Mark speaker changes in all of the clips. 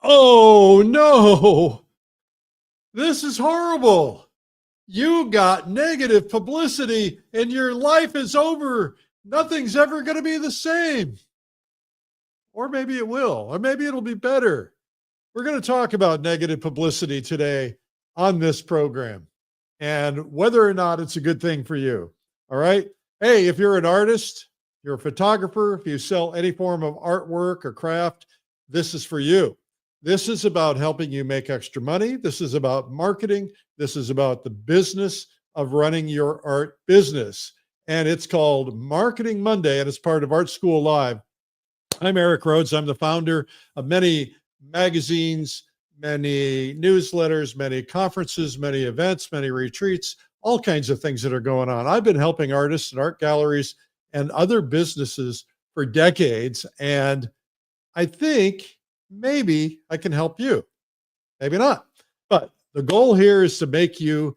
Speaker 1: Oh no, this is horrible. You got negative publicity and your life is over. Nothing's ever going to be the same. Or maybe it will, or maybe it'll be better. We're going to talk about negative publicity today on this program and whether or not it's a good thing for you. All right. Hey, if you're an artist, you're a photographer, if you sell any form of artwork or craft, this is for you. This is about helping you make extra money. This is about marketing. This is about the business of running your art business. And it's called Marketing Monday, and it's part of Art School Live. I'm Eric Rhodes. I'm the founder of many magazines, many newsletters, many conferences, many events, many retreats, all kinds of things that are going on. I've been helping artists and art galleries and other businesses for decades. And I think maybe I can help you. Maybe not. But the goal here is to make you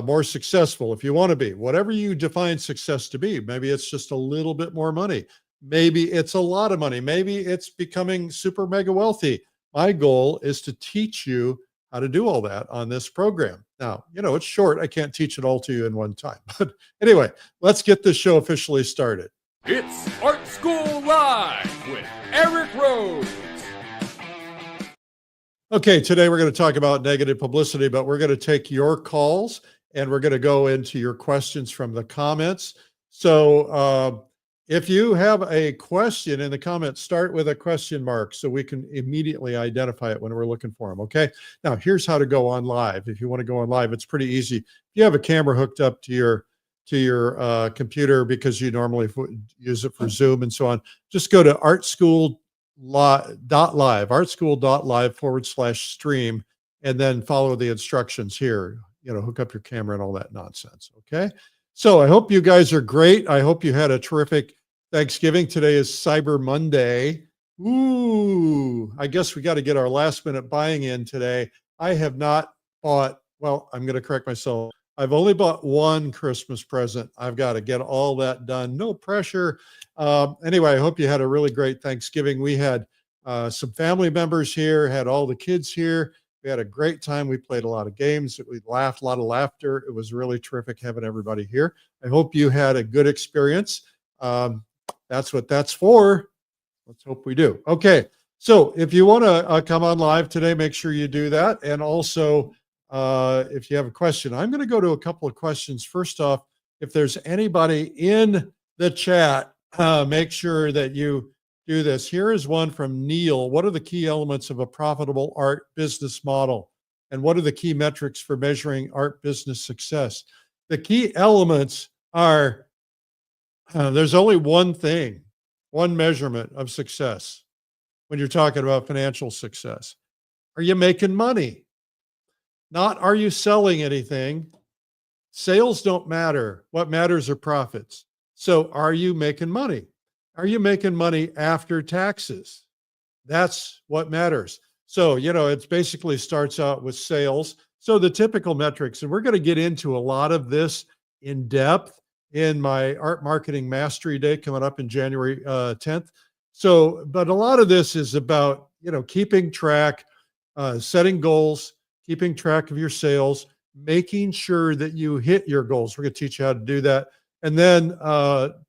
Speaker 1: more successful if you want to be. Whatever you define success to be, maybe it's just a little bit more money. Maybe it's a lot of money. Maybe it's becoming super mega wealthy. My goal is to teach you how to do all that on this program. Now, it's short. I can't teach it all to you in one time. But anyway, let's get this show officially started.
Speaker 2: It's Art School Live with Eric Rhodes.
Speaker 1: Okay, today we're going to talk about negative publicity, but we're going to take your calls and we're going to go into your questions from the comments. So if you have a question in the comments, start with a question mark so we can immediately identify it when we're looking for them, okay? Now, here's how to go on live. If you want to go on live, it's pretty easy. If you have a camera hooked up to your computer because you normally use it for Zoom and so on, just go to artschool.live, artschool.live/stream, and then follow the instructions here. Hook up your camera and all that nonsense, okay? So I hope you guys are great. I hope you had a terrific Thanksgiving. Today is Cyber Monday. Ooh, I guess we got to get our last minute buying in today. I have not bought, well, I'm going to correct myself. I've only bought one Christmas present. I've got to get all that done. No pressure. Anyway, I hope you had a really great Thanksgiving. We had some family members here, had all the kids here. We had a great time. We played a lot of games. We laughed, a lot of laughter. It was really terrific having everybody here. I hope you had a good experience. That's what that's for. Let's hope we do. Okay. So if you want to come on live today, make sure you do that. And also, if you have a question, I'm going to go to a couple of questions. First off, if there's anybody in the chat, make sure that you do this. Here is one from Neil. What are the key elements of a profitable art business model? And what are the key metrics for measuring art business success? The key elements are, there's only one thing, one measurement of success when you're talking about financial success. Are you making money? Not are you selling anything? Sales don't matter. What matters are profits. So are you making money? Are you making money after taxes? That's what matters. So, it basically starts out with sales. So the typical metrics, and we're going to get into a lot of this in depth in my Art Marketing Mastery Day coming up in January 10th. So, but a lot of this is about, keeping track, setting goals, keeping track of your sales, making sure that you hit your goals. We're going to teach you how to do that. And then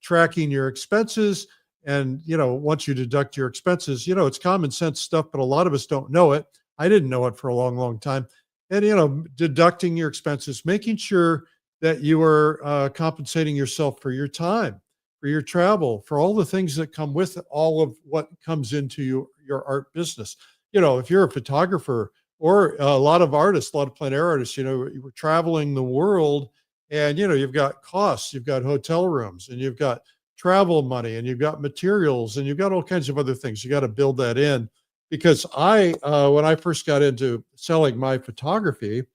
Speaker 1: tracking your expenses. And, once you deduct your expenses, it's common sense stuff, but a lot of us don't know it. I didn't know it for a long, long time. And, deducting your expenses, making sure that you are compensating yourself for your time, for your travel, for all the things that come with all of what comes into your art business. If you're a photographer or a lot of artists, a lot of plein air artists, you were traveling the world. And, you've got costs, you've got hotel rooms, and you've got travel money, and you've got materials, and you've got all kinds of other things. You got to build that in, because when I first got into selling my photography,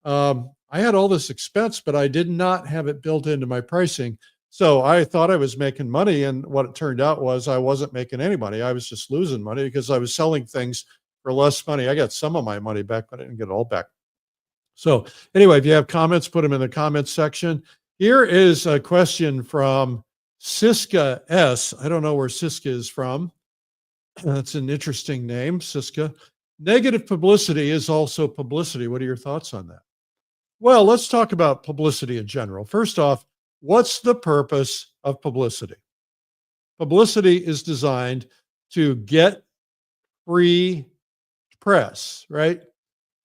Speaker 1: I had all this expense, but I did not have it built into my pricing. So I thought I was making money. And what it turned out was I wasn't making any money. I was just losing money because I was selling things for less money. I got some of my money back, but I didn't get it all back. So anyway, if you have comments, put them in the comments section. Here is a question from Siska S. I don't know where Siska is from. That's an interesting name, Siska. negative publicity is also publicity. What are your thoughts on that? Well, let's talk about publicity in general. First off, what's the purpose of publicity? Publicity is designed to get free press, right?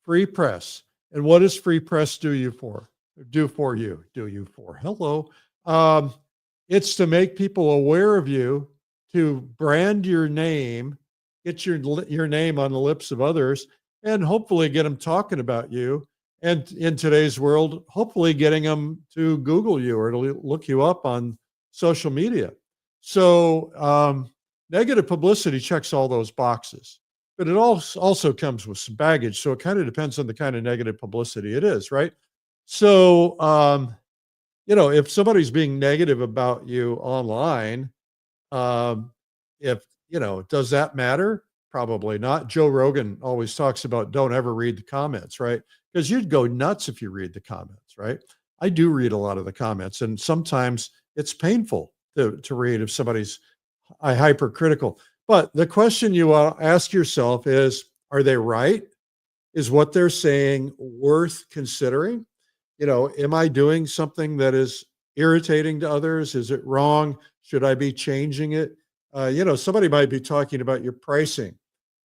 Speaker 1: Free press. And what does free press do you for? Do for you? Do you for? Hello. It's to make people aware of you, to brand your name, get your name on the lips of others, and hopefully get them talking about you. And in today's world, hopefully getting them to Google you or to look you up on social media. So negative publicity checks all those boxes, but it also comes with some baggage. So it kind of depends on the kind of negative publicity it is, right? So, if somebody's being negative about you online, does that matter? Probably not. Joe Rogan always talks about don't ever read the comments, right? Because you'd go nuts if you read the comments, right? I do read a lot of the comments, and sometimes it's painful to read if somebody's hypercritical. But the question you ask yourself is, are they right? Is what they're saying worth considering? Am I doing something that is irritating to others? Is it wrong? Should I be changing it? Somebody might be talking about your pricing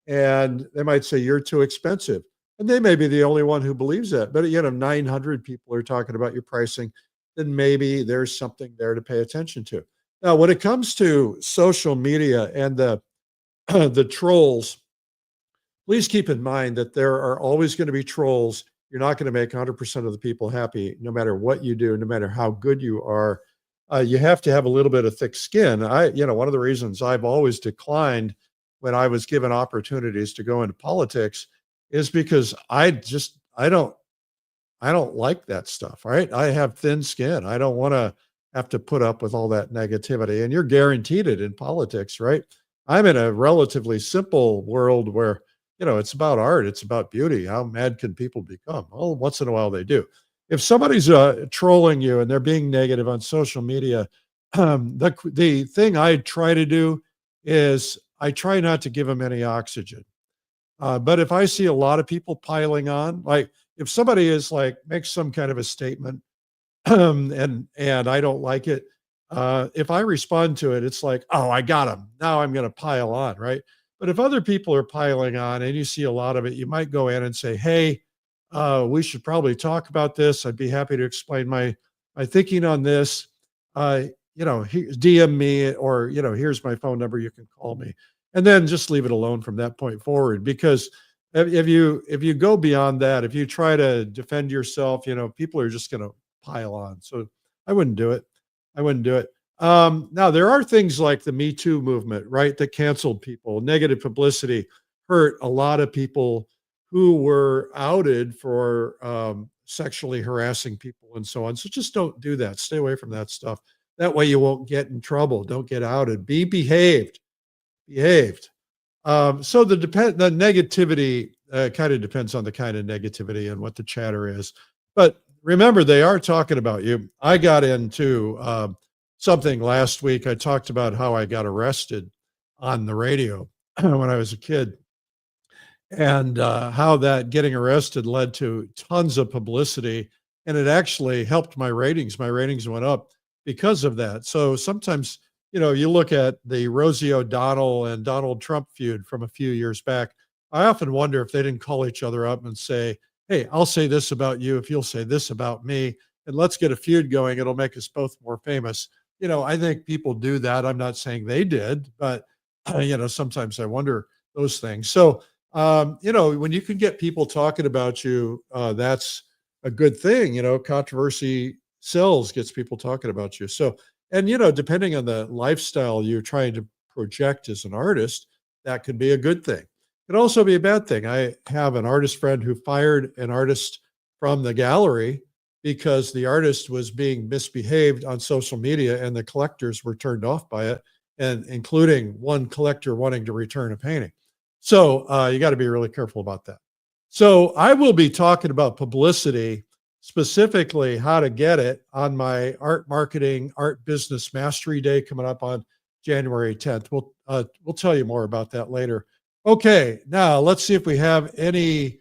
Speaker 1: and they might say you're too expensive. And they may be the only one who believes that. But 900 people are talking about your pricing, then maybe there's something there to pay attention to. Now, when it comes to social media and the trolls, please keep in mind that there are always going to be trolls. You're not going to make 100% of the people happy, no matter what you do, no matter how good you are. You have to have a little bit of thick skin. One of the reasons I've always declined when I was given opportunities to go into politics is because I don't like that stuff, right? I have thin skin. I don't want to have to put up with all that negativity. And you're guaranteed it in politics, right? I'm in a relatively simple world where, it's about art. It's about beauty. How mad can people become? Well, once in a while they do. If somebody's trolling you and they're being negative on social media, the thing I try to do is I try not to give them any oxygen. But if I see a lot of people piling on, like if somebody is makes some kind of a statement and I don't like it, if I respond to it, it's like, oh, I got him. Now I'm going to pile on, right? But if other people are piling on and you see a lot of it, you might go in and say, hey, we should probably talk about this. I'd be happy to explain my thinking on this. DM me or, here's my phone number. You can call me. And then just leave it alone from that point forward. Because if you go beyond that, if you try to defend yourself, people are just going to pile on. So I wouldn't do it. Now, there are things like the Me Too movement, right, that canceled people. Negative publicity hurt a lot of people who were outed for sexually harassing people and so on. So just don't do that. Stay away from that stuff. That way you won't get in trouble. Don't get outed. Be behaved. So the negativity kind of depends on the kind of negativity and what the chatter is. But remember, they are talking about you. I got into something last week. I talked about how I got arrested on the radio when I was a kid, and how that getting arrested led to tons of publicity, and it actually helped my ratings. My ratings went up because of that. So sometimes, you look at the Rosie O'Donnell and Donald Trump feud from a few years back. I often wonder if they didn't call each other up and say, hey, I'll say this about you if you'll say this about me, and let's get a feud going. It'll make us both more famous. I think people do that. I'm not saying they did, but, sometimes I wonder those things. So, when you can get people talking about you, that's a good thing. Controversy sells, gets people talking about you. So, and, depending on the lifestyle you're trying to project as an artist, that could be a good thing. It could also be a bad thing. I have an artist friend who fired an artist from the gallery because the artist was being misbehaved on social media and the collectors were turned off by it, and including one collector wanting to return a painting. So you got to be really careful about that. So I will be talking about publicity, specifically how to get it, on my art marketing, art business mastery day coming up on January 10th. We'll tell you more about that later. Okay, now let's see if we have anyone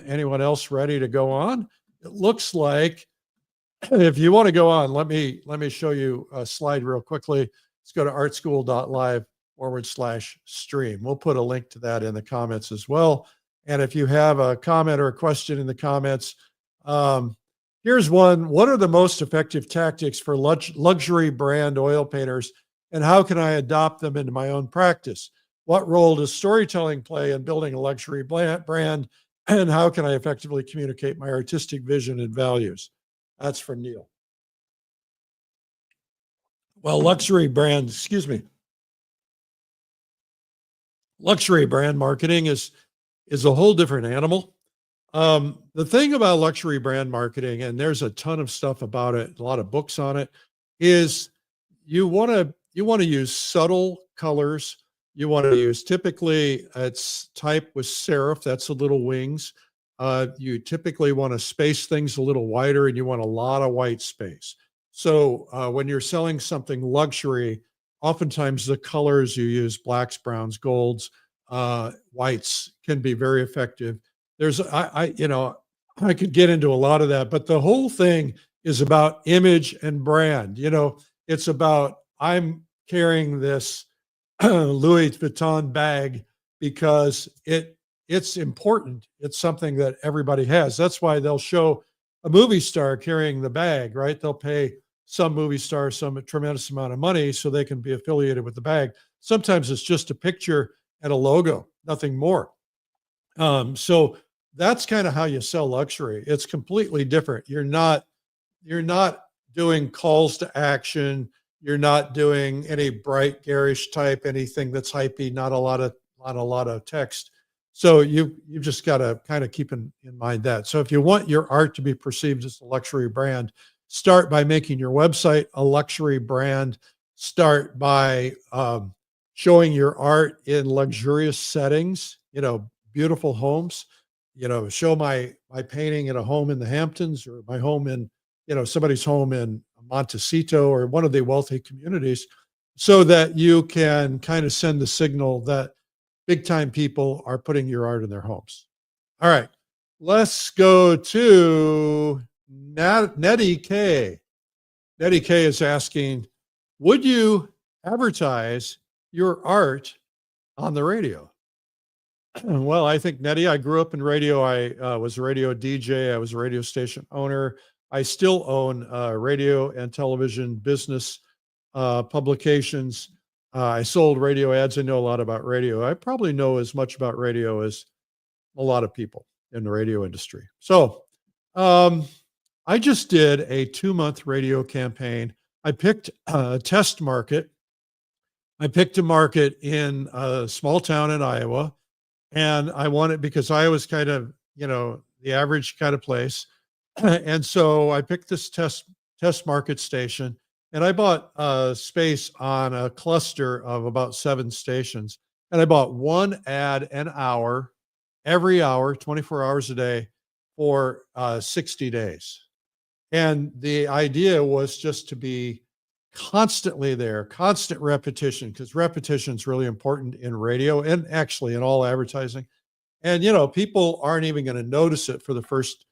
Speaker 1: anyone else ready to go on. It looks like if you want to go on, let me show you a slide real quickly. Let's go to artschool.live/stream. We'll put a link to that in the comments as well. And if you have a comment or a question in the comments, here's one. What are the most effective tactics for luxury brand oil painters, and how can I adopt them into my own practice? What role does storytelling play in building a luxury brand, and how can I effectively communicate my artistic vision and values? That's from Neil. Well, luxury brand marketing is a whole different animal. The thing about luxury brand marketing, and there's a ton of stuff about it, a lot of books on it, is you want to use subtle colors. You want to use, typically it's type with serif, that's the little wings. You typically want to space things a little wider, and you want a lot of white space. So when you're selling something luxury, oftentimes the colors you use, blacks, browns, golds, whites, can be very effective. There's, I could get into a lot of that, but the whole thing is about image and brand. It's about, I'm carrying this Louis Vuitton bag because it's important. It's something that everybody has. That's why they'll show a movie star carrying the bag, right? They'll pay some movie star some tremendous amount of money so they can be affiliated with the bag. Sometimes it's just a picture and a logo, nothing more. So that's kind of how you sell luxury. It's completely different. You're not doing calls to action. You're not doing any bright, garish type, anything that's hypey, not a lot of text. So you've just got to kind of keep in mind that. So if you want your art to be perceived as a luxury brand, start by making your website a luxury brand. Start by showing your art in luxurious settings, beautiful homes. Show my painting in a home in the Hamptons, or my home in, somebody's home in Montecito or one of the wealthy communities, so that you can kind of send the signal that big time people are putting your art in their homes. All right, let's go to Nettie K. Nettie K is asking, would you advertise your art on the radio? Well, I think, Nettie, I grew up in radio. I was a radio DJ. I was a radio station owner. I still own radio and television business publications. I sold radio ads. I know a lot about radio. I probably know as much about radio as a lot of people in the radio industry. So I just did a 2-month radio campaign. I picked a test market. I picked a market in a small town in Iowa. And I wanted, because Iowa's kind of, the average kind of place. And so I picked this test market station, and I bought space on a cluster of about 7 stations. And I bought one ad an hour, every hour, 24 hours a day for 60 days. And the idea was just to be constantly there, constant repetition, because repetition is really important in radio and actually in all advertising. And, people aren't even going to notice it for the first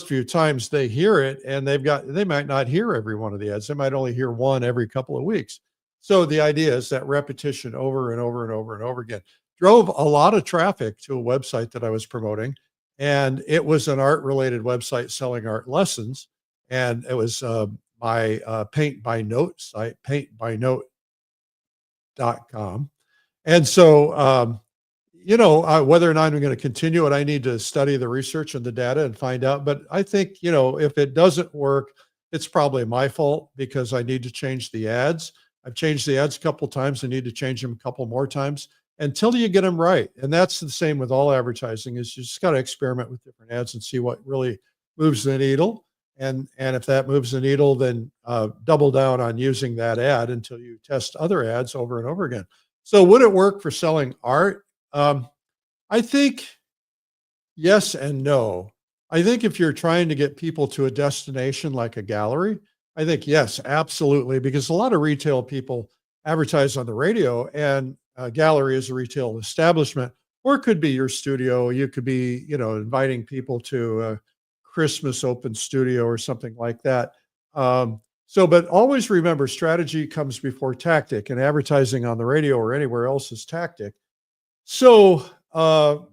Speaker 1: few times they hear it, and they might not hear every one of the ads. They might only hear one every couple of weeks. So the idea is that repetition over and over and over and over again drove a lot of traffic to a website that I was promoting. And it was an art related website selling art lessons. And it was my paint by note site, paintbynote.com. And so, whether or not I'm going to continue it, I need to study the research and the data and find out. But I think, if it doesn't work, it's probably my fault, because I need to change the ads. I've changed the ads a couple of times. I need to change them a couple more times until you get them right. And that's the same with all advertising, is you just got to experiment with different ads and see what really moves the needle. And if that moves the needle, then double down on using that ad until you test other ads over and over again. So would it work for selling art? I think yes and no. I think if you're trying to get people to a destination like a gallery, I think yes, absolutely, because a lot of retail people advertise on the radio, and gallery is a retail establishment, or it could be your studio. You could be, inviting people to a Christmas open studio or something like that. But always remember, strategy comes before tactic, and advertising on the radio or anywhere else is tactic. So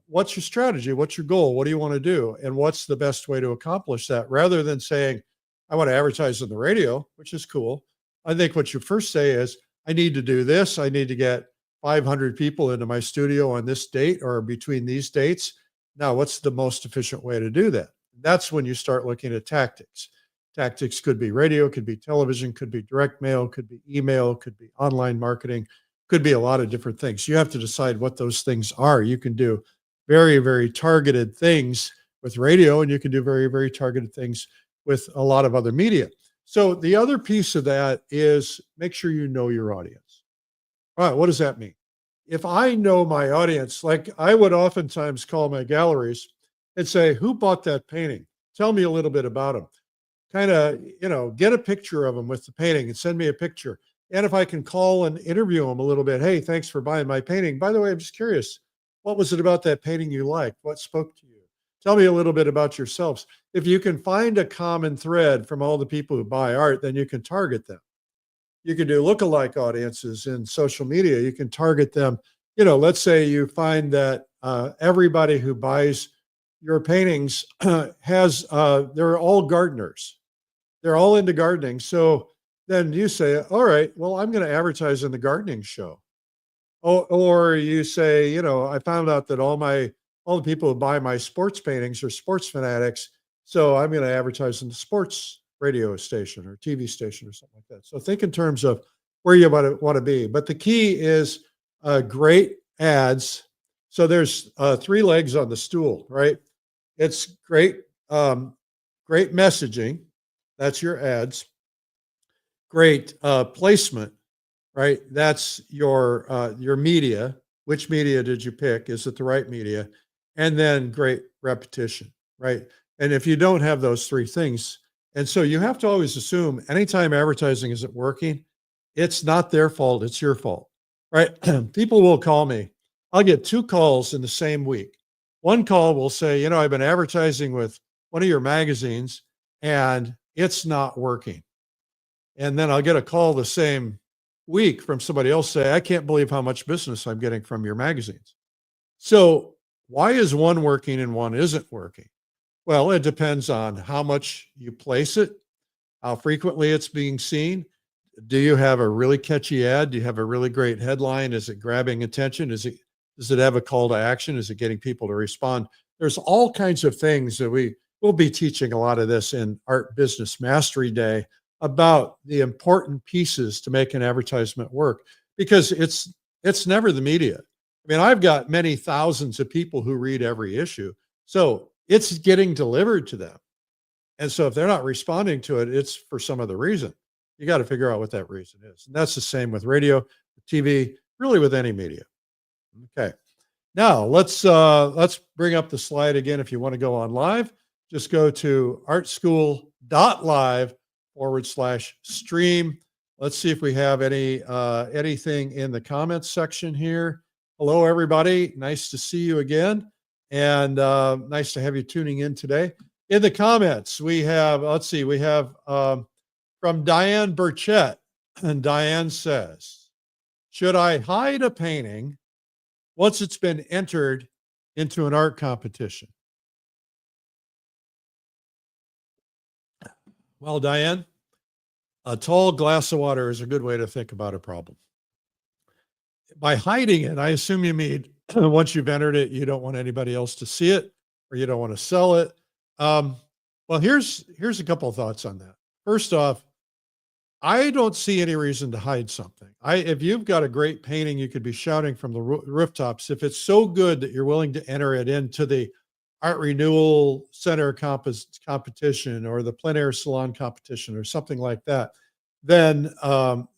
Speaker 1: what's your strategy? What's your goal? What do you want to do? And what's the best way to accomplish that? Rather than saying, I want to advertise on the radio, which is cool. I think what you first say is, I need to do this. I need to get 500 people into my studio on this date or between these dates. Now, what's the most efficient way to do that? That's when you start looking at tactics. Tactics could be radio, could be television, could be direct mail, could be email, could be online marketing, could be a lot of different things. You have to decide what those things are. You can do very, very targeted things with radio, and you can do very, very targeted things with a lot of other media. So the other piece of that is make sure you know your audience. All right, what does that mean? If I know my audience, like I would oftentimes call my galleries and say, who bought that painting? Tell me a little bit about them. Kind of, get a picture of them with the painting and send me a picture. And if I can call and interview them a little bit, hey, thanks for buying my painting. By the way, I'm just curious, what was it about that painting you liked? What spoke to you? Tell me a little bit about yourselves. If you can find a common thread from all the people who buy art, then you can target them. You can do lookalike audiences in social media. You can target them. Let's say you find that everybody who buys your paintings they're all gardeners. They're all into gardening. So then you say, all right, well, I'm going to advertise in the gardening show. Or you say, I found out that all the people who buy my sports paintings are sports fanatics. So I'm going to advertise in the sports radio station or TV station or something like that. So think in terms of where you want to be. But the key is great ads. So there's 3 legs on the stool, right? It's great messaging. That's your ads. Great placement, right? That's your media. Which media did you pick? Is it the right media? And then great repetition, right? And if you don't have those 3 things, and so you have to always assume anytime advertising isn't working, it's not their fault, it's your fault, right? People will call me. I'll get 2 calls in the same week. One call will say, I've been advertising with one of your magazines and it's not working. And then I'll get a call the same week from somebody else say, I can't believe how much business I'm getting from your magazines. So why is one working and one isn't working? Well, it depends on how much you place it, how frequently it's being seen. Do you have a really catchy ad? Do you have a really great headline? Is it grabbing attention? Does it have a call to action? Is it getting people to respond? There's all kinds of things that we'll be teaching a lot of this in Art Business Mastery Day about the important pieces to make an advertisement work, because it's never the media. I mean, I've got many thousands of people who read every issue. So it's getting delivered to them. And so if they're not responding to it, it's for some other reason. You got to figure out what that reason is. And that's the same with radio, TV, really with any media. Okay. Now let's bring up the slide again. If you want to go on live, just go to artschool.live/stream. Let's see if we have anything in the comments section here. Hello, everybody. Nice to see you again. And nice to have you tuning in today. In the comments, we have from Diane Burchett. And Diane says, should I hide a painting once it's been entered into an art competition? Well, Diane, a tall glass of water is a good way to think about a problem. By hiding it, I assume you mean once you've entered it, you don't want anybody else to see it, or you don't want to sell it. Well, here's a couple of thoughts on that. First off, I don't see any reason to hide something. If you've got a great painting, you could be shouting from the rooftops. If it's so good that you're willing to enter it into the Art Renewal Center competition or the Plein Air Salon competition or something like that, then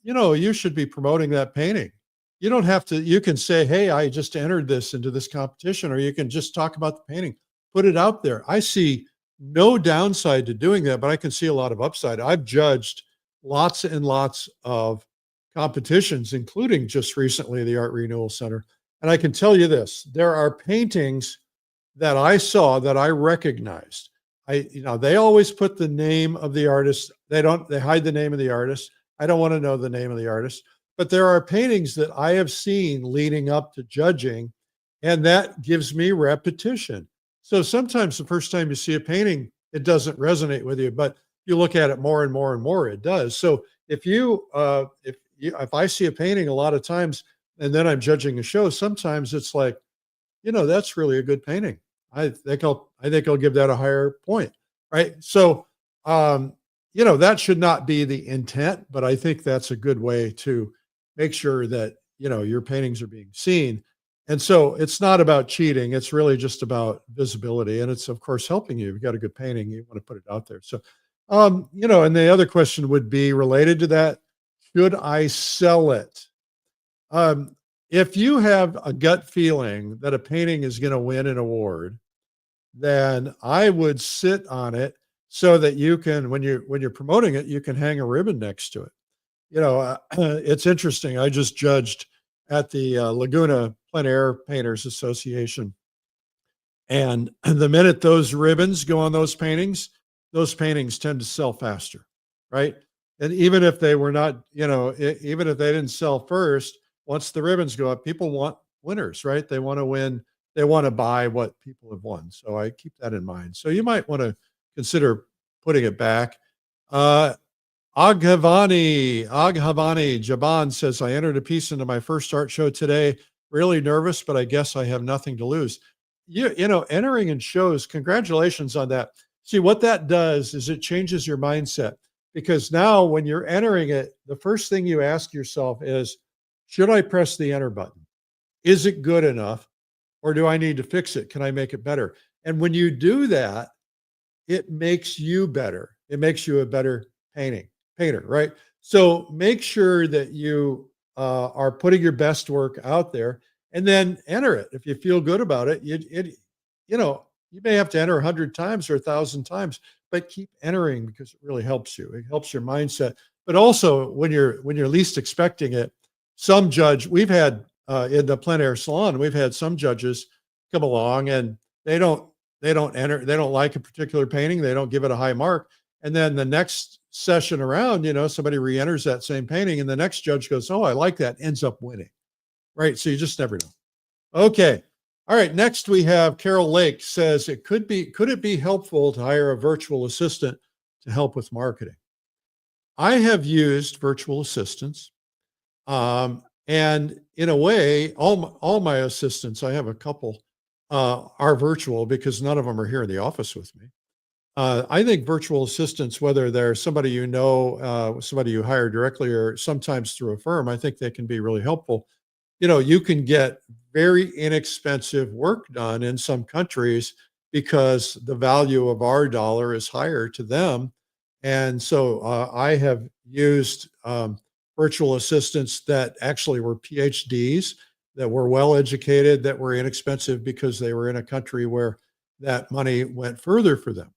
Speaker 1: you should be promoting that painting. You don't have to. You can say, "Hey, I just entered this into this competition," or you can just talk about the painting, put it out there. I see no downside to doing that, but I can see a lot of upside. I've judged lots and lots of competitions, including just recently the Art Renewal Center. And I can tell you this, there are paintings that I saw that I recognized. They always put the name of the artist. They hide the name of the artist. I don't want to know the name of the artist, but there are paintings that I have seen leading up to judging, and that gives me repetition. So sometimes the first time you see a painting, it doesn't resonate with you, but you look at it more and more and more, it does. So if I see a painting a lot of times and then I'm judging a show, sometimes it's like, that's really a good painting. I think I'll give that a higher point, right? So, that should not be the intent, but I think that's a good way to make sure that, your paintings are being seen. And so it's not about cheating. It's really just about visibility. And it's, of course, helping you. You've got a good painting, you want to put it out there. So, and the other question would be related to that. Should I sell it? If you have a gut feeling that a painting is going to win an award, then I would sit on it so that you can, when you're promoting it, you can hang a ribbon next to it. It's interesting. I just judged at the Laguna Plein Air Painters Association. And the minute those ribbons go on those paintings tend to sell faster, right? And even if they were not, even if they didn't sell first, once the ribbons go up, people want winners, right? They want to win. They want to buy what people have won. So I keep that in mind. So you might want to consider putting it back. 𝗠𝗵𝗶𝗁𝗂𝗃𝗲 says, I entered a piece into my first art show today. Really nervous, but I guess I have nothing to lose. Entering in shows, congratulations on that. See, what that does is it changes your mindset, because now when you're entering it, the first thing you ask yourself is, should I press the enter button? Is it good enough? Or do I need to fix it? Can I make it better? And when you do that, it makes you better. It makes you a better painter, right? So make sure that you are putting your best work out there, and then enter it. If you feel good about it, you may have to enter 100 times or 1,000 times, but keep entering, because it really helps you. It helps your mindset. But also when you're least expecting it, some judge, we've had in the plein air salon, we've had some judges come along and they don't like a particular painting. They don't give it a high mark. And then the next session around, somebody re-enters that same painting and the next judge goes, oh, I like that, ends up winning. Right. So you just never know. Okay. All right. Next we have Carol Lake says, could it be helpful to hire a virtual assistant to help with marketing? I have used virtual assistants. And in a way, all my assistants, I have a couple, are virtual because none of them are here in the office with me. I think virtual assistants, whether they're somebody somebody you hire directly or sometimes through a firm, I think they can be really helpful. You can get very inexpensive work done in some countries because the value of our dollar is higher to them. And so I have used virtual assistants that actually were PhDs, that were well-educated, that were inexpensive because they were in a country where that money went further for them.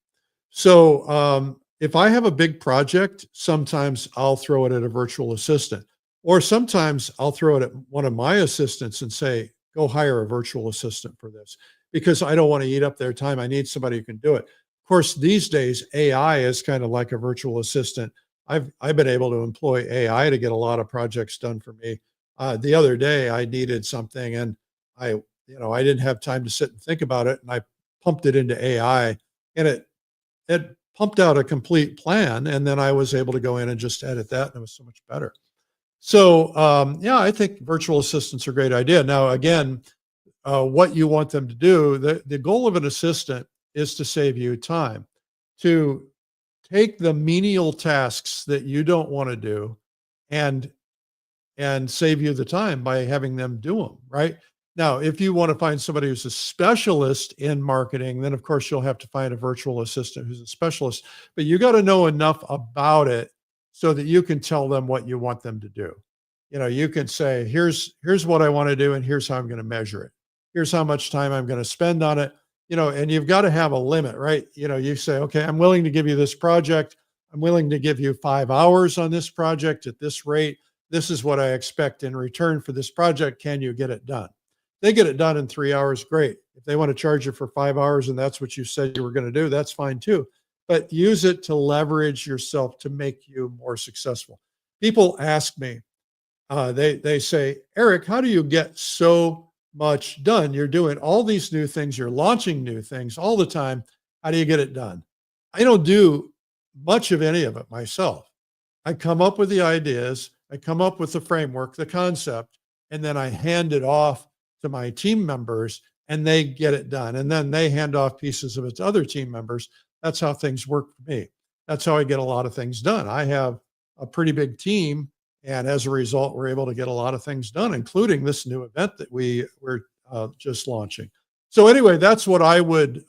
Speaker 1: So if I have a big project, sometimes I'll throw it at a virtual assistant, or sometimes I'll throw it at one of my assistants and say, go hire a virtual assistant for this, because I don't want to eat up their time. I need somebody who can do it. Of course, these days, AI is kind of like a virtual assistant. I've been able to employ AI to get a lot of projects done for me. The other day I needed something and I didn't have time to sit and think about it. And I pumped it into AI and it pumped out a complete plan. And then I was able to go in and just edit that, and it was so much better. So I think virtual assistants are a great idea. Now, again, what you want them to do, the goal of an assistant is to save you time, to take the menial tasks that you don't want to do and save you the time by having them do them, right? Now, if you want to find somebody who's a specialist in marketing, then of course you'll have to find a virtual assistant who's a specialist, but you got to know enough about it so that you can tell them what you want them to do. You can say, here's what I want to do, and here's how I'm going to measure it. Here's how much time I'm going to spend on it. And you've got to have a limit, right? You say, okay, I'm willing to give you this project. I'm willing to give you 5 hours on this project at this rate. This is what I expect in return for this project. Can you get it done? They get it done in 3 hours, great. If they want to charge you for 5 hours and that's what you said you were going to do, that's fine too. But use it to leverage yourself to make you more successful. People ask me, they say, Eric, how do you get so much done? You're doing all these new things. You're launching new things all the time. How do you get it done? I don't do much of any of it myself. I come up with the ideas. I come up with the framework, the concept, and then I hand it off to my team members and they get it done. And then they hand off pieces of it to other team members. That's how things work for me. That's how I get a lot of things done. I have a pretty big team. And as a result, we're able to get a lot of things done, including this new event that we're just launching. So anyway, that's what I would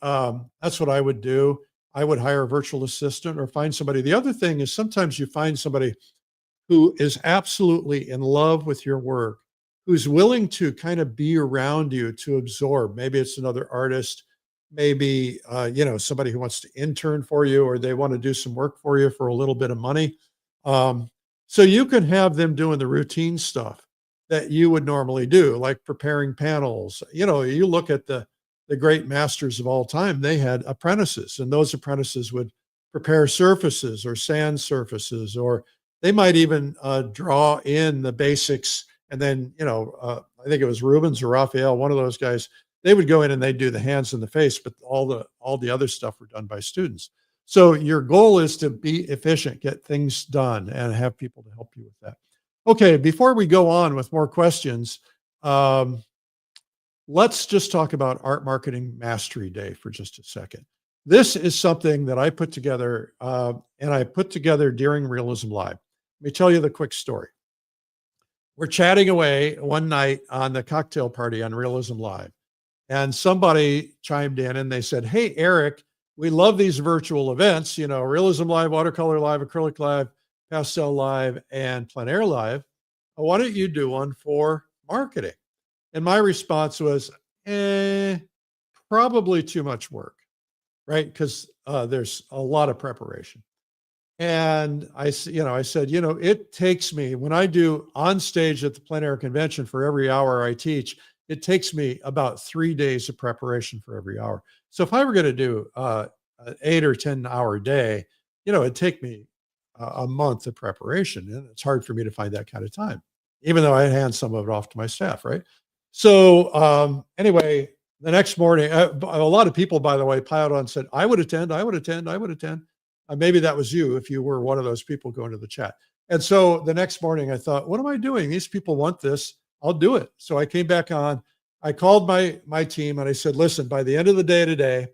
Speaker 1: do. I would hire a virtual assistant or find somebody. The other thing is sometimes you find somebody who is absolutely in love with your work, who's willing to kind of be around you to absorb. Maybe it's another artist, maybe somebody who wants to intern for you, or they want to do some work for you for a little bit of money. So you can have them doing the routine stuff that you would normally do, like preparing panels. You look at the great masters of all time, they had apprentices, and those apprentices would prepare surfaces or sand surfaces, or they might even draw in the basics. And then, I think it was Rubens or Raphael, one of those guys, they would go in and they'd do the hands and the face, but all the other stuff were done by students. So your goal is to be efficient, get things done, and have people to help you with that. Okay, before we go on with more questions, let's just talk about Art Marketing Mastery Day for just a second. This is something that I put together, and I put together during Realism Live. Let me tell you the quick story. We're chatting away one night on the cocktail party on Realism Live, and somebody chimed in and they said, hey, Eric, we love these virtual events, Realism Live, Watercolor Live, Acrylic Live, Pastel Live, and Plein Air Live. Why don't you do one for marketing? And my response was, probably too much work, right? Because there's a lot of preparation. And I said, it takes me, when I do on stage at the Plein Air Convention, for every hour I teach, it takes me about 3 days of preparation for every hour. So if I were going to do an 8 or 10 hour day, it'd take me a month of preparation. And it's hard for me to find that kind of time, even though I hand some of it off to my staff, right? So anyway, the next morning, a lot of people, by the way, piled on and said, I would attend. Maybe that was you if you were one of those people going to the chat. And so the next morning I thought, what am I doing? These people want this. I'll do it. So I came back on. I called my team and I said, listen, by the end of the day today,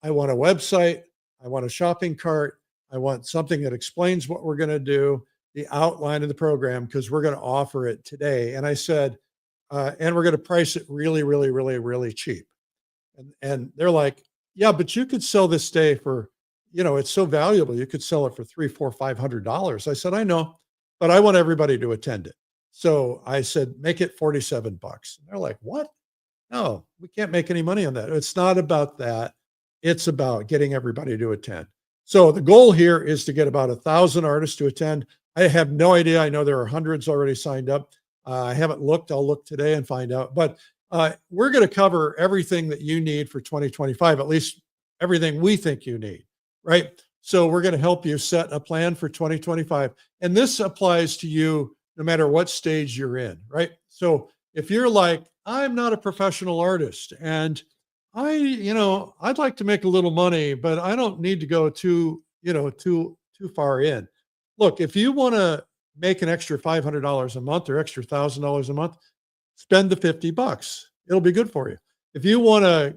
Speaker 1: I want a website. I want a shopping cart. I want something that explains what we're going to do, the outline of the program, because we're going to offer it today. And I said, and we're going to price it really, really, really, really cheap. And they're like, yeah, but you could sell this day for, it's so valuable. You could sell it for $300, $400, $500. I said, I know, but I want everybody to attend it. So I said, make it $47. And they're like, what? No, we can't make any money on that. It's not about that. It's about getting everybody to attend. So the goal here is to get about 1,000 artists to attend. I have no idea. I know there are hundreds already signed up. I haven't looked. I'll look today and find out. But we're going to cover everything that you need for 2025, at least everything we think you need, right? So we're going to help you set a plan for 2025. And this applies to you no matter what stage you're in, right? So if you're like, I'm not a professional artist and I'd like to make a little money, but I don't need to go too far in. Look, if you want to make an extra $500 a month or extra $1,000 a month, spend the $50. It'll be good for you. If you want to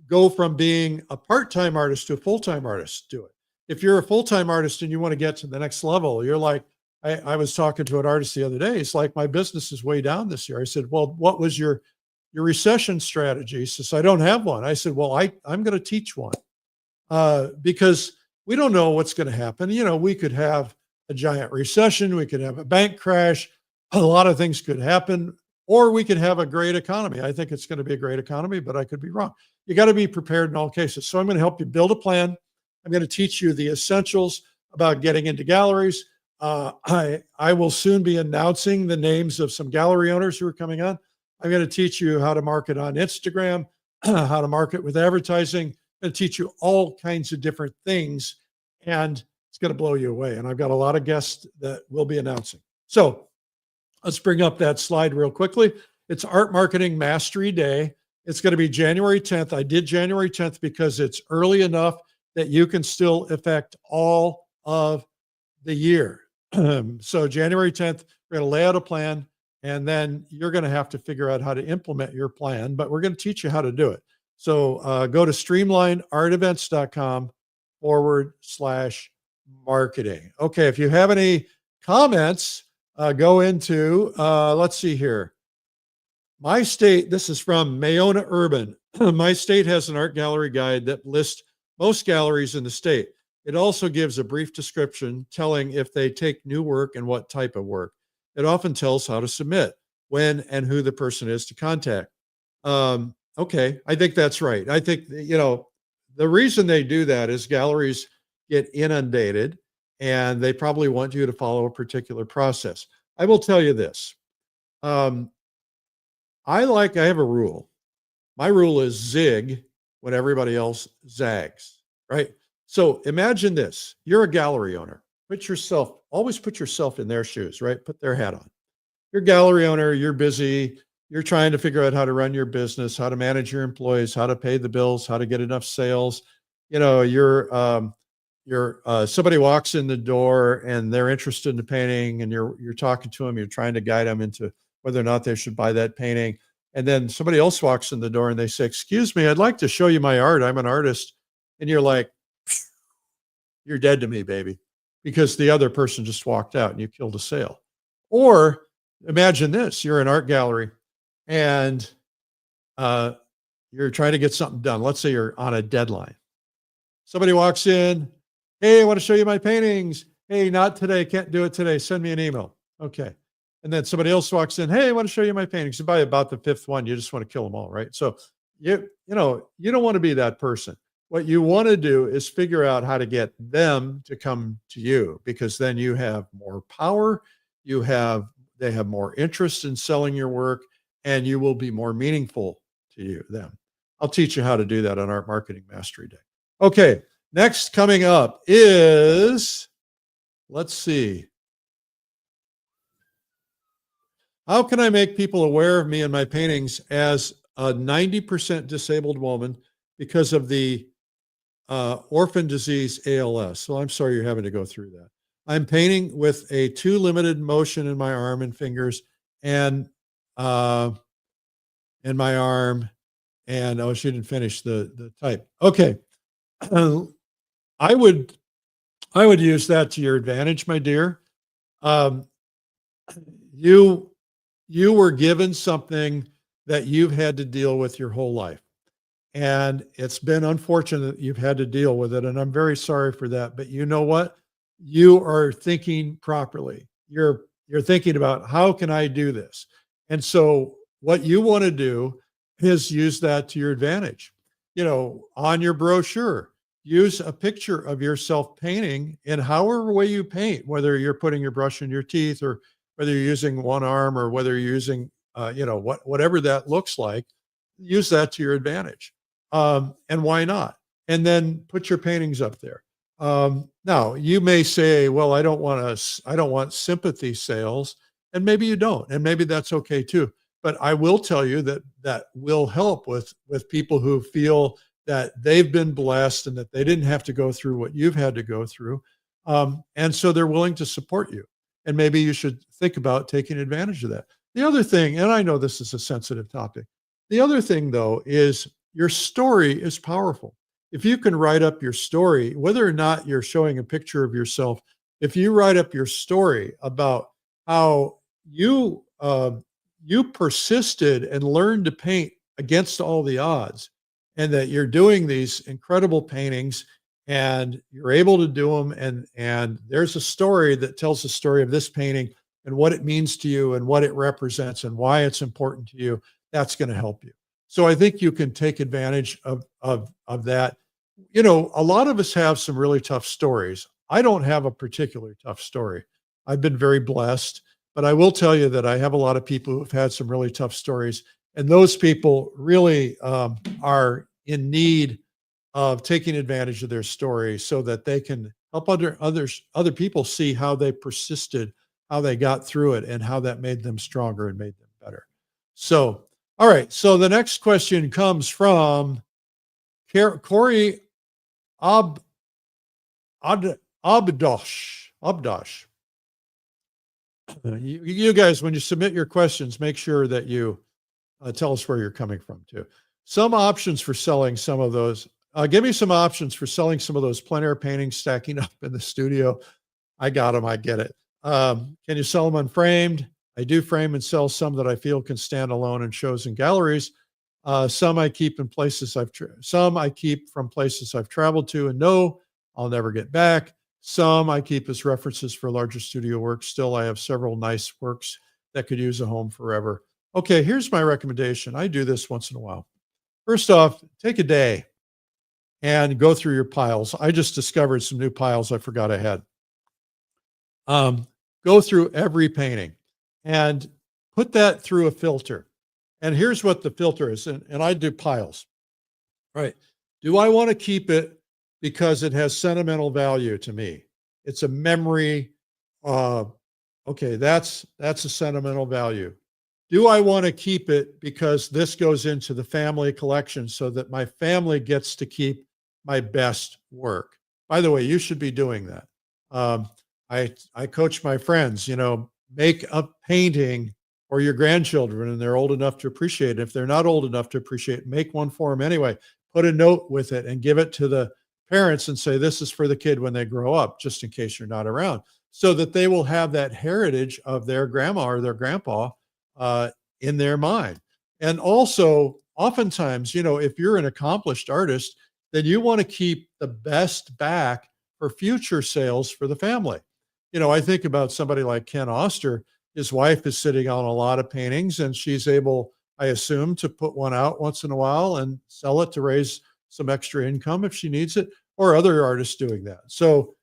Speaker 1: go from being a part-time artist to a full-time artist, do it. If you're a full-time artist and you want to get to the next level, you're like, I was talking to an artist the other day. It's like, my business is way down this year. I said, well, what was your recession strategy? He says, I don't have one. I said, well, I'm going to teach one because we don't know what's going to happen. We could have a giant recession. We could have a bank crash. A lot of things could happen, or we could have a great economy. I think it's going to be a great economy, but I could be wrong. You got to be prepared in all cases. So I'm going to help you build a plan. I'm going to teach you the essentials about getting into galleries. I will soon be announcing the names of some gallery owners who are coming on. I'm going to teach you how to market on Instagram, how to market with advertising. I'm going to teach you all kinds of different things, and it's going to blow you away. And I've got a lot of guests that we'll be announcing. So let's bring up that slide real quickly. It's Art Marketing Mastery Day. It's going to be January 10th. I did January 10th because it's early enough that you can still affect all of the year. So January 10th, we're going to lay out a plan, and then you're going to have to figure out how to implement your plan, but we're going to teach you how to do it. So go to streamlineartevents.com/marketing. Okay, if you have any comments, go into, let's see here. My state, this is from Mayona Urban. My state has an art gallery guide that lists most galleries in the state. It also gives a brief description telling if they take new work and what type of work. It often tells how to submit, when and who the person is to contact. Okay, I think that's right. I think, the reason they do that is galleries get inundated and they probably want you to follow a particular process. I will tell you this. I have a rule. My rule is zig when everybody else zags, right? So imagine this, you're a gallery owner. Always put yourself in their shoes, right? Put their hat on. You're a gallery owner, you're busy, you're trying to figure out how to run your business, how to manage your employees, how to pay the bills, how to get enough sales. Somebody walks in the door and they're interested in the painting, and you're talking to them, you're trying to guide them into whether or not they should buy that painting. And then somebody else walks in the door and they say, "Excuse me, I'd like to show you my art. I'm an artist." And you're like, "You're dead to me, baby," because the other person just walked out and you killed a sale. Or imagine this, you're an art gallery and you're trying to get something done. Let's say you're on a deadline. Somebody walks in, "Hey, I want to show you my paintings." "Hey, not today. Can't do it today. Send me an email." Okay. And then somebody else walks in, "Hey, I want to show you my paintings." And by about the fifth one, you just want to kill them all, right? So you don't want to be that person. What you want to do is figure out how to get them to come to you, because then you have more power. They have more interest in selling your work, and you will be more meaningful to them. I'll teach you how to do that on Art Marketing Mastery Day. Okay, next coming up is, let's see. How can I make people aware of me and my paintings as a 90% disabled woman because of the orphan disease ALS? So I'm sorry you're having to go through that. I'm painting with a too limited motion in my arm and fingers, and in my arm, and oh, she didn't finish the type. Okay, I would use that to your advantage, my dear. You were given something that you've had to deal with your whole life. And it's been unfortunate that you've had to deal with it. And I'm very sorry for that. But you know what? You are thinking properly. You're thinking about, how can I do this? And so what you want to do is use that to your advantage. On your brochure, use a picture of yourself painting in however way you paint, whether you're putting your brush in your teeth, or whether you're using one arm, or whether you're using, whatever that looks like, use that to your advantage. And why not? And then put your paintings up there. Now you may say, "Well, I don't want sympathy sales," and maybe you don't, and maybe that's okay too. But I will tell you that will help with people who feel that they've been blessed and that they didn't have to go through what you've had to go through. And so they're willing to support you. And maybe you should think about taking advantage of that. The other thing, and I know this is a sensitive topic, the other thing though is your story is powerful. If you can write up your story, whether or not you're showing a picture of yourself, if you write up your story about how you persisted and learned to paint against all the odds, and that you're doing these incredible paintings and you're able to do them, and there's a story that tells the story of this painting and what it means to you and what it represents and why it's important to you, that's going to help you. So I think you can take advantage of that. A lot of us have some really tough stories. I don't have a particularly tough story. I've been very blessed, but I will tell you that I have a lot of people who've had some really tough stories, and those people really are in need of taking advantage of their story so that they can help other people see how they persisted, how they got through it, and how that made them stronger and made them better. So, all right. So the next question comes from Corey Abdosh. You guys, when you submit your questions, make sure that you tell us where you're coming from too. Some options for selling some of those. Give me some options for selling some of those plein air paintings stacking up in the studio. I got them. I get it. Can you sell them unframed? I do frame and sell some that I feel can stand alone in shows and galleries. Some I keep in places some I keep from places I've traveled to and know I'll never get back. Some I keep as references for larger studio works. Still, I have several nice works that could use a home forever. Okay, here's my recommendation. I do this once in a while. First off, take a day and go through your piles. I just discovered some new piles I forgot I had. Go through every painting and put that through a filter. And here's what the filter is. And I do piles, right? Do I want to keep it because it has sentimental value to me? It's a memory. Okay, that's a sentimental value. Do I want to keep it because this goes into the family collection so that my family gets to keep my best work? By the way, you should be doing that. I coach my friends, make a painting for your grandchildren and they're old enough to appreciate it. If they're not old enough to appreciate it, make one for them anyway. Put a note with it and give it to the parents and say, this is for the kid when they grow up, just in case you're not around, so that they will have that heritage of their grandma or their grandpa in their mind. And also, oftentimes, if you're an accomplished artist, then you want to keep the best back for future sales for the family. I think about somebody like Ken Oster. His wife is sitting on a lot of paintings and she's able, I assume, to put one out once in a while and sell it to raise some extra income if she needs it, or other artists doing that. So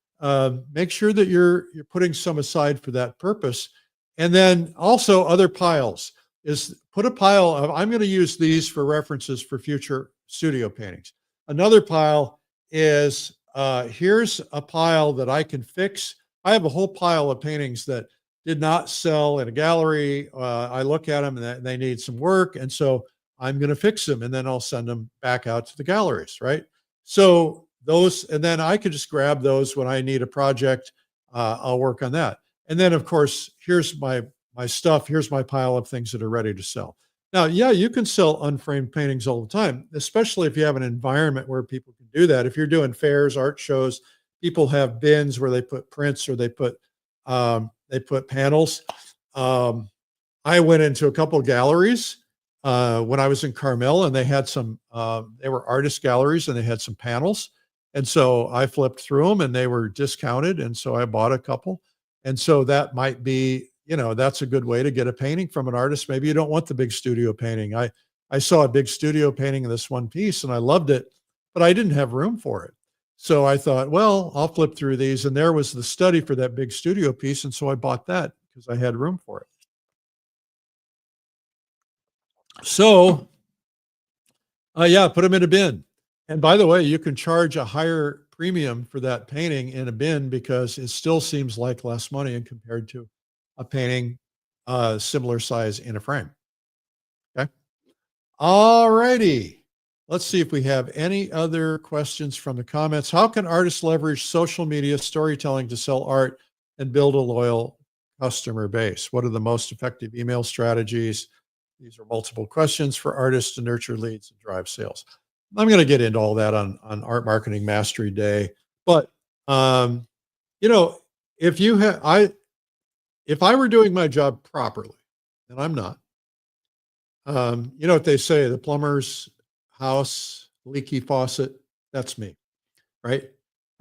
Speaker 1: make sure that you're putting some aside for that purpose. And then also other piles is put a pile of, I'm going to use these for references for future studio paintings. Another pile is, here's a pile that I can fix. I have a whole pile of paintings that did not sell in a gallery. I look at them and they need some work. And so I'm going to fix them and then I'll send them back out to the galleries, right? So those, and then I could just grab those when I need a project. I'll work on that. And then of course, here's my stuff. Here's my pile of things that are ready to sell. Now, yeah, you can sell unframed paintings all the time, especially if you have an environment where people can do that. If you're doing fairs, art shows, people have bins where they put prints or they put panels. I went into a couple of galleries when I was in Carmel, and they had some, they were artist galleries and they had some panels. And so I flipped through them and they were discounted. And so I bought a couple. And so that might be, that's a good way to get a painting from an artist. Maybe you don't want the big studio painting. I saw a big studio painting in this one piece and I loved it, but I didn't have room for it. So I thought, well, I'll flip through these. And there was the study for that big studio piece. And so I bought that because I had room for it. So, yeah, put them in a bin. And by the way, you can charge a higher premium for that painting in a bin because it still seems like less money and compared to a painting similar size in a frame. Okay. All righty. Let's see if we have any other questions from the comments. How can artists leverage social media storytelling to sell art and build a loyal customer base? What are the most effective email strategies? These are multiple questions for artists to nurture leads and drive sales. I'm going to get into all that on Art Marketing Mastery Day. But, if I were doing my job properly, and I'm not, you know what they say, the plumber's house, leaky faucet, that's me, right?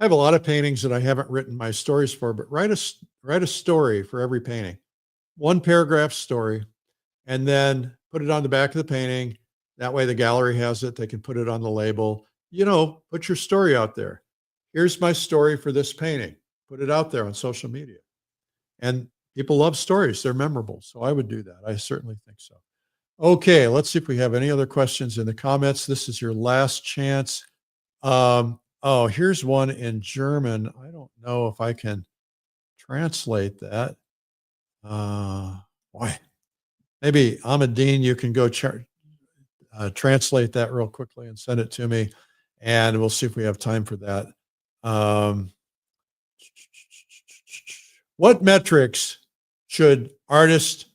Speaker 1: I have a lot of paintings that I haven't written my stories for, but write a story for every painting, 1 paragraph story, and then put it on the back of the painting. That way the gallery has it. They can put it on the label, put your story out there. Here's my story for this painting. Put it out there on social media. And people love stories. They're memorable. So I would do that. I certainly think so. Okay, let's see if we have any other questions in the comments. This is your last chance. Oh, here's one in German. I don't know if I can translate that. Boy, maybe Ahmadine, you can go translate that real quickly and send it to me, and we'll see if we have time for that. What metrics should artists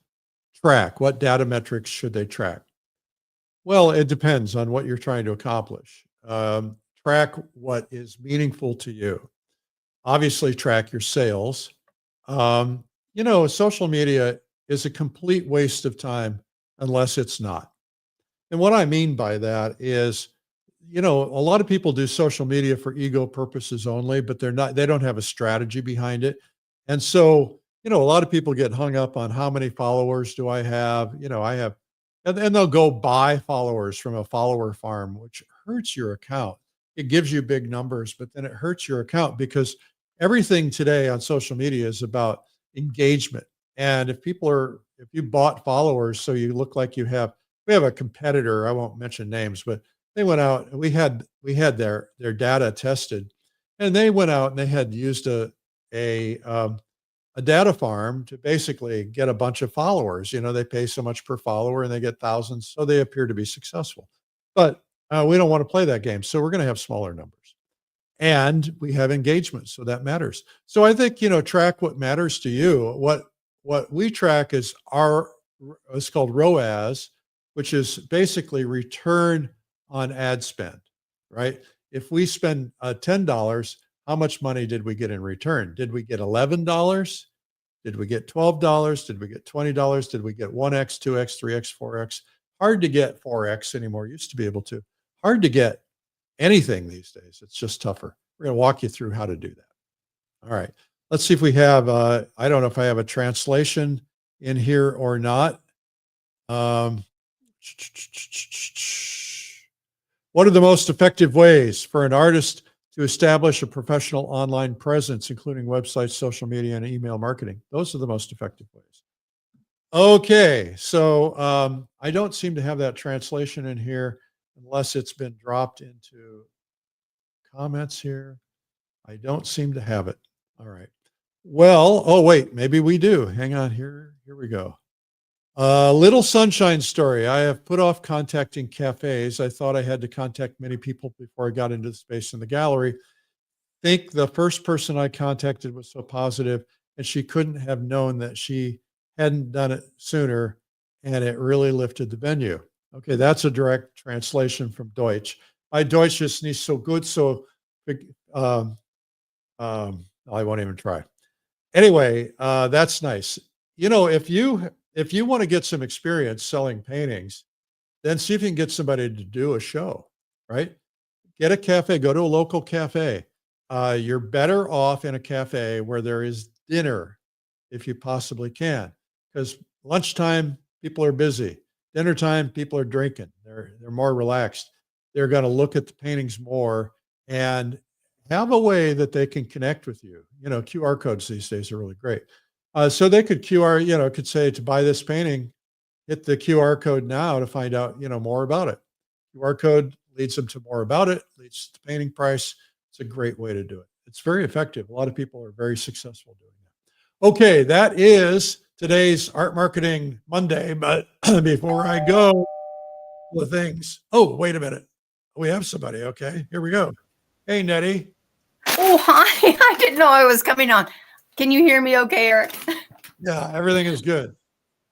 Speaker 1: track? What data metrics should they track? Well, it depends on what you're trying to accomplish. Track what is meaningful to you. Obviously, track your sales. Social media is a complete waste of time unless it's not. And what I mean by that is, a lot of people do social media for ego purposes only, but they don't have a strategy behind it. And so, a lot of people get hung up on how many followers do I have? I have, and they'll go buy followers from a follower farm, which hurts your account. It gives you big numbers, but then it hurts your account because everything today on social media is about engagement. And if you bought followers, so you look like we have a competitor, I won't mention names, but they went out and we had their data tested, and they went out and they had used a data farm to basically get a bunch of followers. They pay so much per follower and they get thousands. So they appear to be successful, but we don't want to play that game. So we're going to have smaller numbers, and we have engagement. So that matters. So I think, track what matters to you. What we track is it's called ROAS, which is basically return on ad spend, right? If we spend $10, how much money did we get in return? Did we get $11? Did we get $12? Did we get $20? Did we get 1x, 2x, 3x, 4x? Hard to get 4x anymore. Used to be able to. Hard to get anything these days. It's just tougher. We're going to walk you through how to do that. All right. Let's see if we have, I don't know if I have a translation in here or not. What are the most effective ways for an artist to establish a professional online presence, including websites, social media, and email marketing? Those are the most effective ways. Okay, so I don't seem to have that translation in here unless it's been dropped into comments here. I don't seem to have it. All right. Well, oh wait, maybe we do. Hang on here. Here we go. Little sunshine story. I have put off contacting cafes. I thought I had to contact many people before I got into the space in the gallery. Think the first person I contacted was so positive, and she couldn't have known that she hadn't done it sooner, and it really lifted the venue. Okay, that's a direct translation from Deutsch. My Deutsch ist nicht so gut, so I won't even try. Anyway, that's nice. If you want to get some experience selling paintings, then see if you can get somebody to do a show, right? Get a cafe, go to a local cafe. You're better off in a cafe where there is dinner if you possibly can, because lunchtime, people are busy. Dinner time, people are drinking. They're more relaxed. They're going to look at the paintings more and have a way that they can connect with you. QR codes these days are really great. So they could could say, to buy this painting, hit the QR code now to find out, more about it. QR code leads them to more about it, leads to the painting price. It's a great way to do it. It's very effective. A lot of people are very successful doing that. Okay, that is today's Art Marketing Monday. But before I go, the things. Oh, wait a minute. We have somebody. Okay, here we go. Hey, Nettie.
Speaker 3: Oh, hi. I didn't know I was coming on. Can you hear me okay, Eric?
Speaker 1: Yeah, everything is good.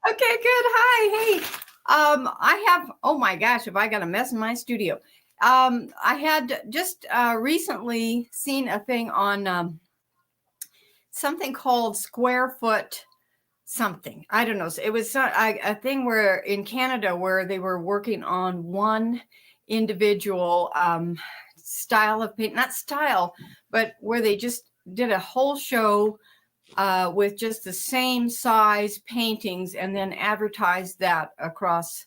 Speaker 3: Okay, good. Hi. Hey. I have, oh my gosh, have I got a mess in my studio? I had just recently seen a thing on something called square foot something. I don't know. It was a thing where in Canada where they were working on one individual style of paint, not style, but where they just did a whole show with just the same size paintings and then advertised that across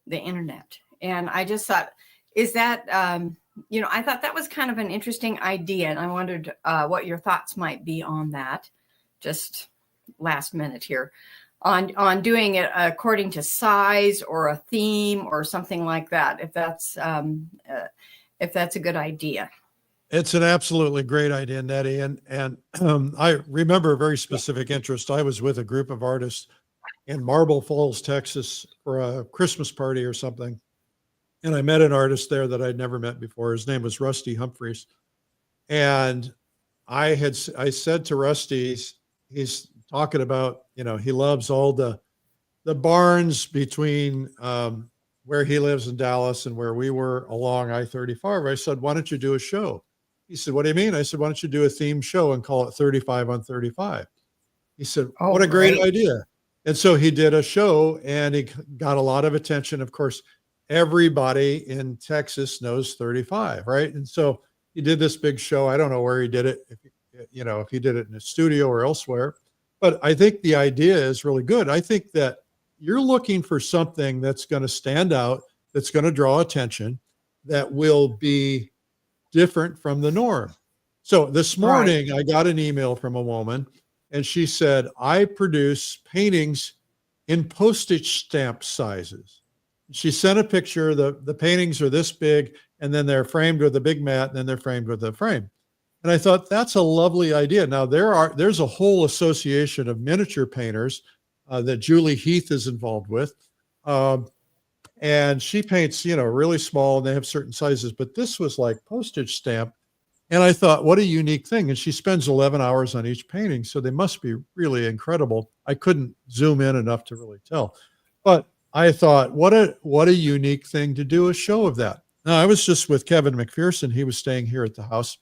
Speaker 3: the internet. And I just thought, is that, I thought that was kind of an interesting idea. And I wondered what your thoughts might be on that. Just, last minute here on doing it according to size or a theme or something like that, if that's a good idea.
Speaker 1: It's an absolutely great idea, Nettie. And I remember a very specific interest. I was with a group of artists in Marble Falls, Texas for a Christmas party or something. And I met an artist there that I'd never met before. His name was Rusty Humphreys. And I said to Rusty, he's talking about, he loves all the barns between where he lives in Dallas and where we were along I-35. I said, why don't you do a show? He said, what do you mean? I said, why don't you do a theme show and call it 35 on 35? He said, what a great idea. And so he did a show and he got a lot of attention. Of course, everybody in Texas knows 35, right? And so he did this big show. I don't know where he did it, if he did it in a studio or elsewhere, but I think the idea is really good. I think that you're looking for something that's going to stand out, that's going to draw attention, that will be different from the norm. So this morning, I got an email from a woman and she said, I produce paintings in postage stamp sizes. She sent a picture. The paintings are this big, and then they're framed with a big mat, and then they're framed with a frame. And I thought, that's a lovely idea. Now, there's a whole association of miniature painters that Julie Heath is involved with. And she paints, really small, and they have certain sizes. But this was like postage stamp. And I thought, what a unique thing. And she spends 11 hours on each painting, so they must be really incredible. I couldn't zoom in enough to really tell. But I thought, what a unique thing to do a show of that. Now, I was just with Kevin McPherson. He was staying here at the house.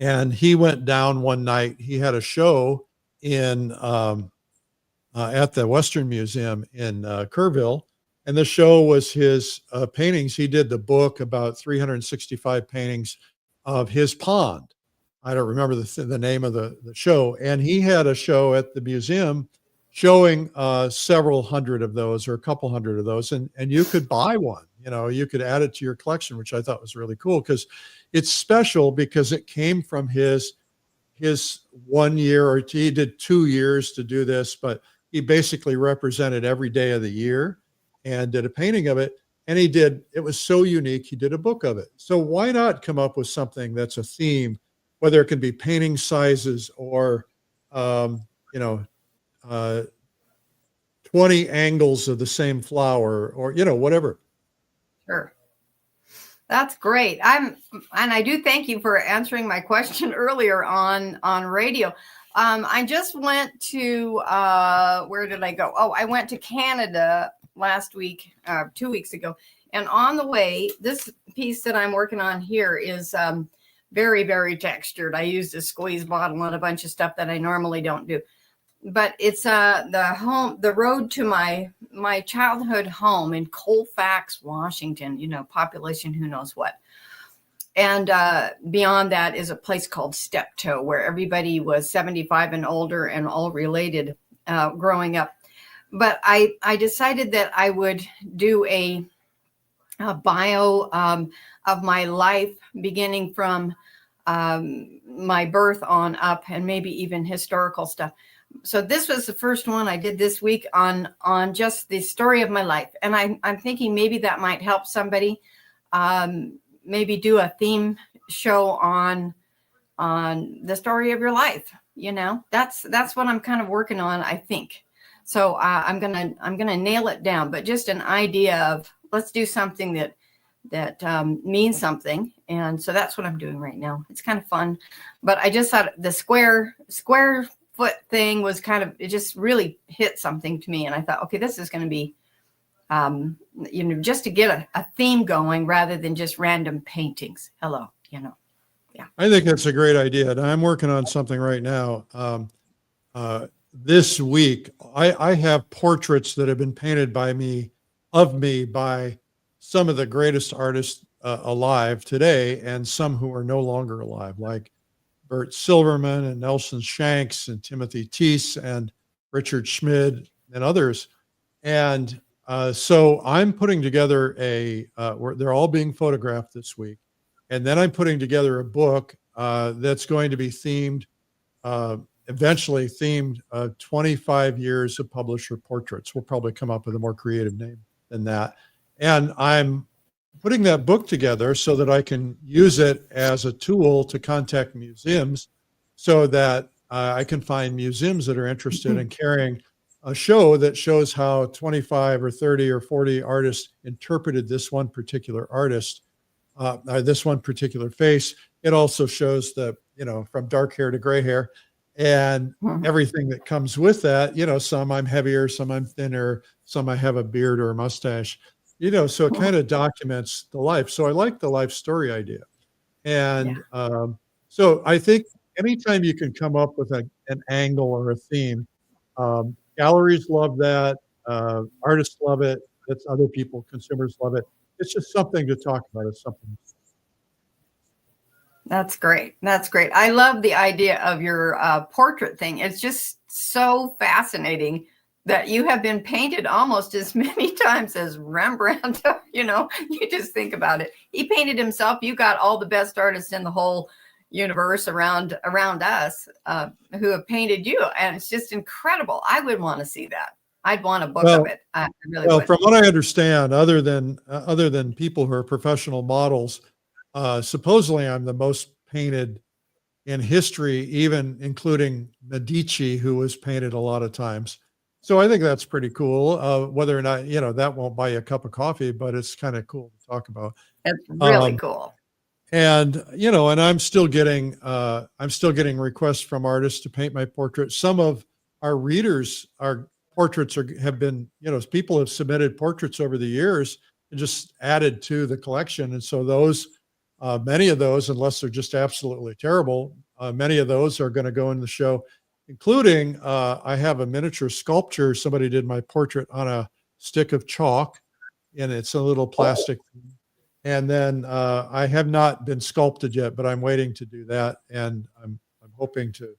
Speaker 1: And he went down one night. He had a show in at the Western Museum in Kerrville. And the show was his paintings. He did the book about 365 paintings of his pond. I don't remember the name of the show. And he had a show at the museum showing several hundred of those or a couple hundred of those. And you could buy one, you could add it to your collection, which I thought was really cool because it's special because it came from his 1 year, or he did 2 years to do this, but he basically represented every day of the year and did a painting of it. And it was so unique, he did a book of it. So why not come up with something that's a theme, whether it can be painting sizes or, 20 angles of the same flower or, whatever.
Speaker 3: Sure. That's great. And I do thank you for answering my question earlier on radio. I just went to, where did I go? Oh, I went to Canada last week, 2 weeks ago. And on the way, this piece that I'm working on here is very, very textured. I used a squeeze bottle and a bunch of stuff that I normally don't do. But it's the road to my childhood home in Colfax, Washington, population who knows what. And beyond that is a place called Steptoe, where everybody was 75 and older and all related growing up. But I decided that I would do a bio of my life, beginning from my birth on up, and maybe even historical stuff. So this was the first one I did this week on just the story of my life. And I'm thinking maybe that might help somebody, maybe do a theme show on the story of your life. That's what I'm kind of working on, I think. So I'm gonna nail it down, but just an idea of let's do something that means something. And so that's what I'm doing right now. It's kind of fun, but I just thought the square foot thing was it just really hit something to me. And I thought, okay, this is going to be, just to get a theme going rather than just random paintings. Yeah.
Speaker 1: I think that's a great idea. And I'm working on something right now. This week, I have portraits that have been painted of me by some of the greatest artists alive today, and some who are no longer alive, like Bert Silverman and Nelson Shanks and Timothy Teese and Richard Schmid and others. And so I'm putting together they're all being photographed this week. And then I'm putting together a book that's going to be themed eventually themed 25 years of publisher portraits. We'll probably come up with a more creative name than that. And I'm putting that book together so that I can use it as a tool to contact museums so that I can find museums that are interested in carrying a show that shows how 25 or 30 or 40 artists interpreted this one particular artist, this one particular face. It also shows from dark hair to gray hair and everything that comes with that. Some I'm heavier, some I'm thinner, some I have a beard or a mustache. So it kind of documents the life. So I like the life story idea. And so I think anytime you can come up with an angle or a theme, galleries love that, artists love it, it's other people, consumers love it. It's just something to talk about. It's something.
Speaker 3: That's great. That's great. I love the idea of your portrait thing. It's just so fascinating that you have been painted almost as many times as Rembrandt. You just think about it. He painted himself. You got all the best artists in the whole universe around us who have painted you. And it's just incredible. I would want to see that. I'd want a book of it. I really would.
Speaker 1: From what I understand, other than people who are professional models, supposedly I'm the most painted in history, even including Medici, who was painted a lot of times. So I think that's pretty cool. Whether or not, that won't buy you a cup of coffee, but it's kind of cool to talk about.
Speaker 3: It's really cool.
Speaker 1: And, and I'm still getting requests from artists to paint my portrait. Some of our readers, our portraits have been, people have submitted portraits over the years and just added to the collection. And so many of those, unless they're just absolutely terrible, many of those are going to go in the show, including I have a miniature sculpture. Somebody did my portrait on a stick of chalk, and it's a little plastic. And then I have not been sculpted yet, but I'm waiting to do that. And I'm hoping to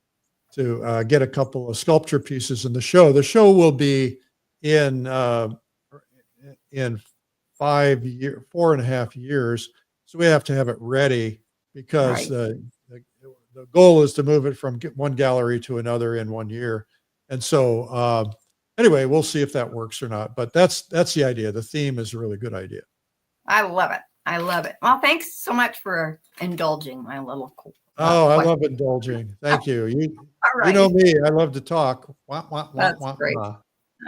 Speaker 1: get a couple of sculpture pieces in the show. The show will be in 4.5 years. So we have to have it ready because the goal is to move it from one gallery to another in 1 year. And so anyway, we'll see if that works or not. But that's the idea. The theme is a really good idea.
Speaker 3: I love it. I love it. Well, thanks so much for indulging my little.
Speaker 1: I love indulging. Thank you. You know me. I love to talk.
Speaker 3: That's great.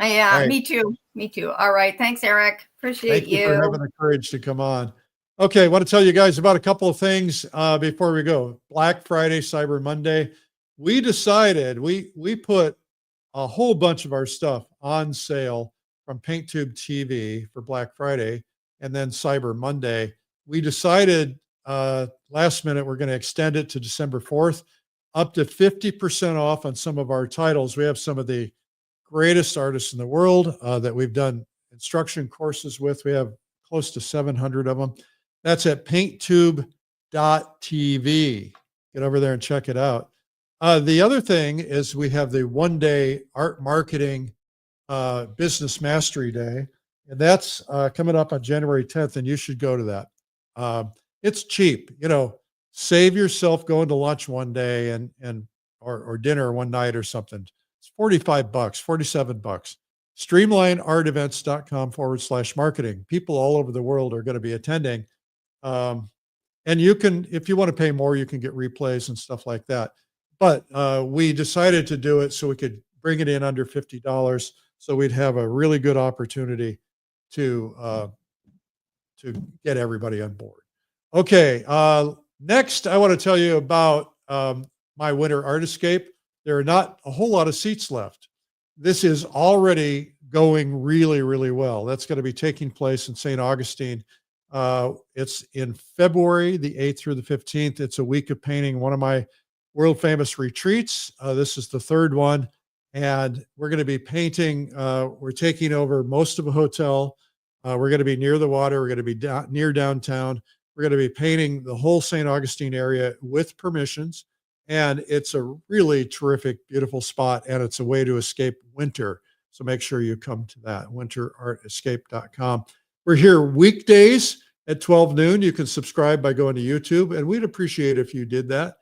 Speaker 3: Yeah, me too. Me too. All right. Thanks, Eric. Appreciate you.
Speaker 1: Thank you for having the courage to come on. Okay, I want to tell you guys about a couple of things before we go. Black Friday, Cyber Monday. We decided we put a whole bunch of our stuff on sale from PaintTube TV for Black Friday, and then Cyber Monday. We decided last minute we're going to extend it to December 4th, up to 50% off on some of our titles. We have some of the greatest artists in the world that we've done instruction courses with. We have close to 700 of them. That's at PaintTube.tv. Get over there and check it out. The other thing is we have the one-day art marketing business mastery day, and that's coming up on January 10th, and you should go to that. It's cheap. Save yourself going to lunch one day or dinner one night or something. It's $45, $47. StreamlineArtEvents.com/marketing. People all over the world are going to be attending. And you can, if you want to pay more, you can get replays and stuff like that. But we decided to do it so we could bring it in under $50, so we'd have a really good opportunity to get everybody on board. Okay, next I want to tell you about my winter art escape. There are not a whole lot of seats left. This is already going really, really well. That's going to be taking place in St. Augustine. It's in February, the 8th through the 15th. It's a week of painting, one of my world famous retreats. This is the third one. And we're going to be painting, we're taking over most of a hotel. We're going to be near the water. We're going to be near downtown. We're going to be painting the whole St. Augustine area with permissions. And it's a really terrific, beautiful spot. And it's a way to escape winter. So make sure you come to that, winterartescape.com. We're here weekdays at 12 noon. You can subscribe by going to YouTube, and we'd appreciate if you did that.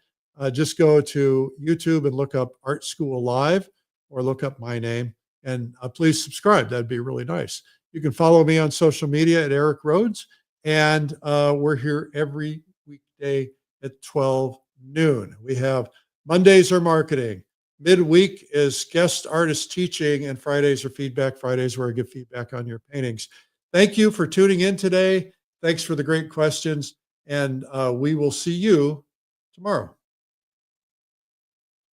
Speaker 1: just go to YouTube and look up Art School Live or look up my name, and please subscribe. That'd be really nice. You can follow me on social media at Eric Rhodes, and we're here every weekday at 12 noon. We have Mondays are marketing, midweek is guest artist teaching, and Fridays are feedback Fridays, where I give feedback on your paintings. Thank you for tuning in today. Thanks for the great questions, and we will see you tomorrow.